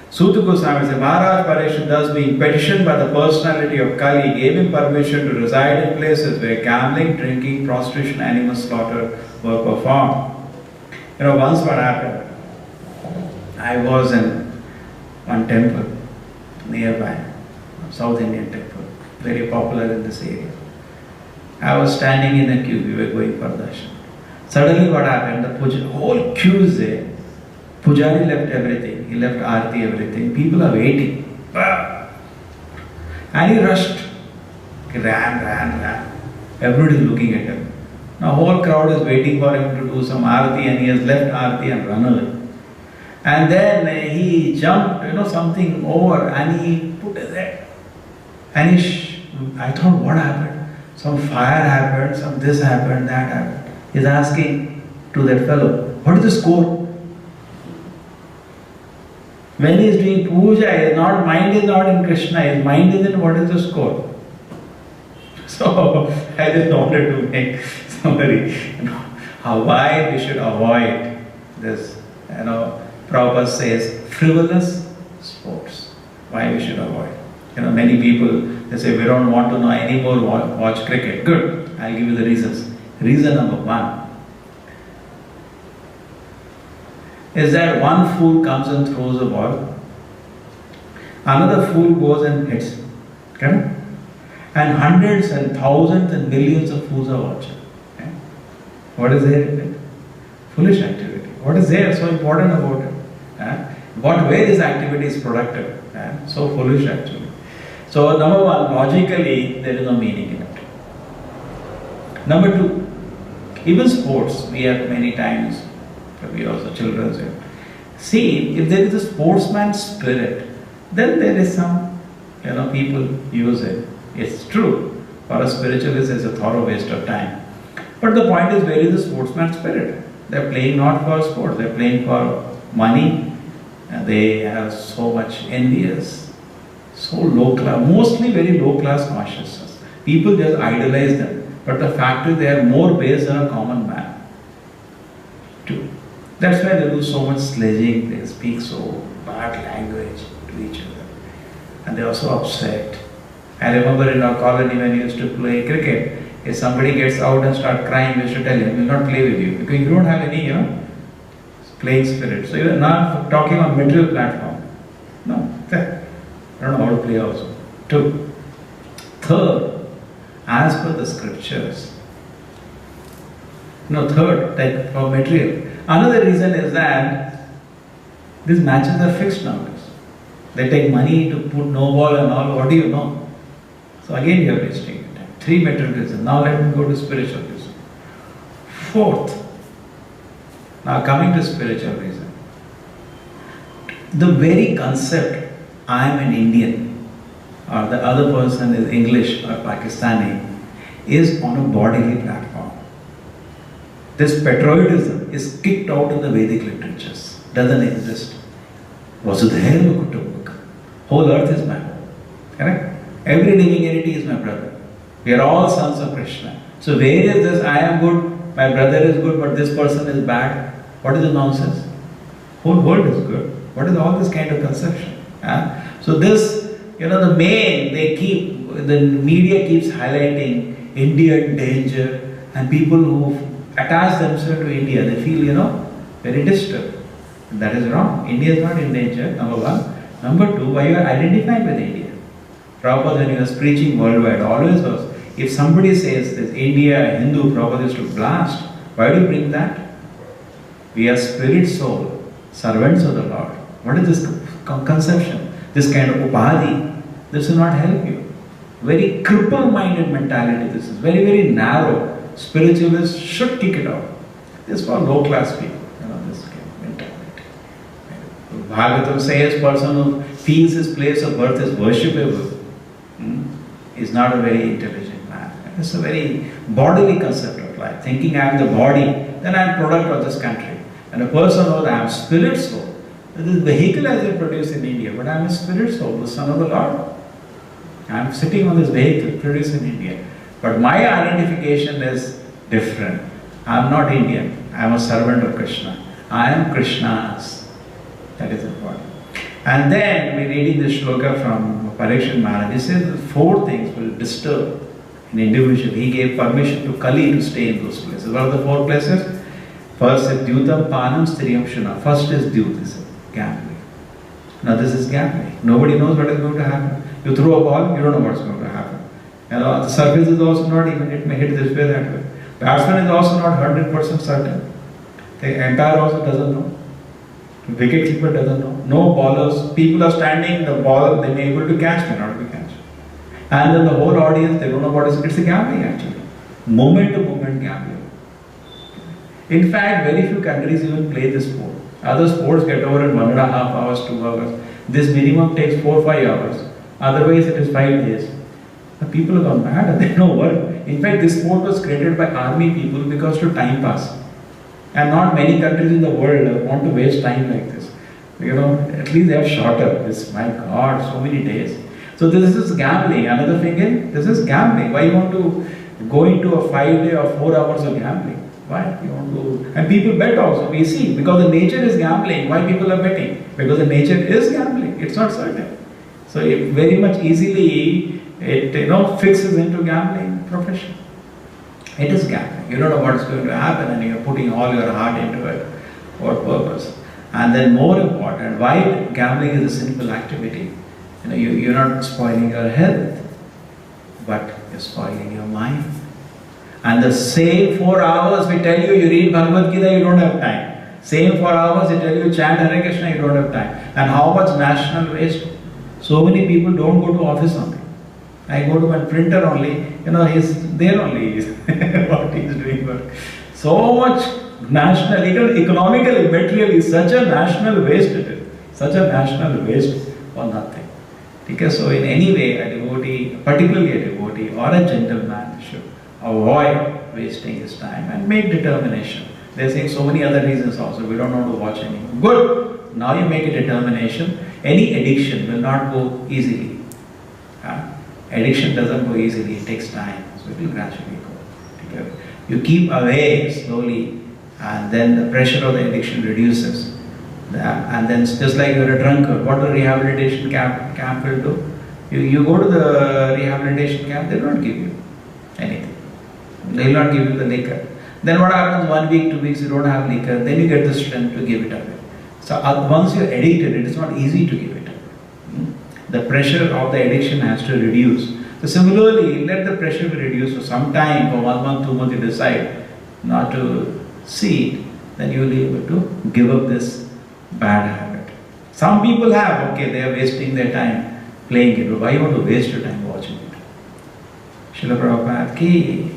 Suta Goswami said, Maharaj Parikshit, thus being petitioned by the personality of Kali, gave him permission to reside in places where gambling, drinking, prostitution, animal slaughter were performed. Once what happened, I was in one temple nearby, South Indian temple, very popular in this area. I was standing in a queue, we were going for darshan. Suddenly what happened, the whole queue is there. Pujari left everything, he left Aarti, everything. People are waiting. And he rushed. He ran. Everybody is looking at him. Now whole crowd is waiting for him to do some Aarti, and he has left Aarti and run away. And then he jumped, something over, and he put his head. And I thought, what happened? Some fire happened, some this happened, that happened. He's asking to that fellow, what is the score? When he is doing puja, his mind is not in Krishna, his mind is in what is the score. So I just wanted to make somebody, why we should avoid this, Prabhupada says frivolous sports. Why we should avoid. Many people, they say, we don't want to know any more, watch cricket. Good, I'll give you the reasons. Reason number one is that one fool comes and throws a ball, another fool goes and hits. Okay? And hundreds and thousands and millions of fools are watching. Okay? What is there in it? Foolish activity. What is there so important about it? What way this activity is productive? So foolish actually. So number one, logically there is no meaning in it. Number two, even sports, we have many times, we also children say, see, if there is a sportsman spirit, then there is some, people use it. It's true. For a spiritualist, it's a thorough waste of time. But the point is, where is the sportsman spirit? They're playing not for sport, they're playing for money. And they have so much envious, so low class, mostly very low class consciousness. People just idolize them. But the fact is, they are more base than a common man. Too. That's why they do so much sledging, they speak so bad language to each other. And they are so upset. I remember in our colony when we used to play cricket, if somebody gets out and start crying, we should tell him, we will not play with you. Because you don't have any, playing spirit. So you are not talking on material platform. No. I don't know how to play also. Two. Third, as per the scriptures. Third, like for material. Another reason is that these matches are fixed nowadays. They take money to put no ball and all. What do you know? So again you are wasting your time. Three material reasons. Now let me go to spiritual reason. Fourth, now coming to spiritual reason. The very concept, I am an Indian, or the other person is English or Pakistani, is on a bodily platform. This patriotism is kicked out in the Vedic literatures. Doesn't exist. Vasudhaiva Kutumbakam. Whole earth is my home. Correct? Every living entity is my brother. We are all sons of Krishna. So where is this, I am good, my brother is good, but this person is bad? What is the nonsense? Whole world is good. What is all this kind of conception? So this, the media keeps highlighting India in danger, and people who attach themselves to India, they feel, very disturbed. And that is wrong. India is not in danger, number one. Number two, why you are identified with India? Prabhupada, when he was preaching worldwide, always was, if somebody says this India, Hindu, Prabhupada used to blast. Why do you bring that? We are spirit soul, servants of the Lord. What is this conception? This kind of upadhi, this will not help you. Very cripple-minded mentality this is. Very, very narrow. Spiritualists should kick it out. This is for low-class people, this kind of mentality. Bhagavatam says, person who feels his place of birth is worshipable is not a very intelligent man. It's a very bodily concept of life. Thinking I am the body, then I am product of this country. And a person knows I am spirit soul. This vehicle has been produced in India, but I am a spirit soul, the son of the Lord. I am sitting on this vehicle produced in India. But my identification is different. I am not Indian. I am a servant of Krishna. I am Krishna's. That is important. And then we're reading this shloka from Parikshit Maharaj. He says 4 things will disturb an individual. He gave permission to Kali to stay in those places. What are the 4 places? First is Dyutam Panam Striyam Shuna. First is Dyut, this is gambling. Now this is gambling. Nobody knows what is going to happen. You throw a ball, you don't know what's going to happen. The surface is also not even, it may hit this way, that way. Batsman is also not 100% certain. The umpire also doesn't know. Wicketkeeper doesn't know. No ballers. People are standing, the ball they may be able to catch, may not be catch. And then the whole audience, they don't know what is it. It's a gambling actually. Moment to moment gambling. In fact, very few countries even play this sport. Other sports get over in 1.5 hours, 2 hours. This minimum takes 4-5 hours. Otherwise it is 5 days. The people have gone mad and they have no work. In fact, this sport was created by army people because to time pass. And not many countries in the world want to waste time like this. At least they have shorter. This, my God, so many days. So this is gambling. Another thing is, this is gambling. Why you want to go into a 5-day or 4 hours of gambling? Why you want to? And people bet also. We see because the nature is gambling. Why people are betting? Because the nature is gambling. It's not certain. So it very much easily it fixes into gambling profession. It is gambling. You don't know what is going to happen and you are putting all your heart into it. What purpose? And then more important, why gambling is a sinful activity? You're not spoiling your health, but you're spoiling your mind. And the same 4 hours we tell you read Bhagavad Gita, you don't have time. Same 4 hours they tell you chant Hare Krishna, you don't have time. And how much national waste? So many people don't go to office only. I go to my printer only, he's there only, what he's doing work. So much national, economically, materially, such a national waste it is. Such a national waste for nothing. Okay, so in any way, a devotee, particularly a devotee or a gentleman should avoid wasting his time and make determination. They're saying so many other reasons also, we don't want to watch anymore. Good! Now you make a determination. Any addiction will not go easily. Addiction doesn't go easily, it takes time, so it will gradually go. Okay. You keep away slowly and then the pressure of the addiction reduces. And then just like you're a drunkard, what the rehabilitation camp will do? You go to the rehabilitation camp, they don't give you anything. They will not give you the liquor. Then what happens, 1 week, 2 weeks, you don't have liquor, then you get the strength to give it away. So once you're addicted, it is not easy to give it away. The pressure of the addiction has to reduce. So similarly, let the pressure be reduced for some time, for 1 month, 2 months, you decide not to see it, then you will be able to give up this bad habit. Some people have, okay, they are wasting their time playing it, but why you want to waste your time watching it? Srila Prabhupada ki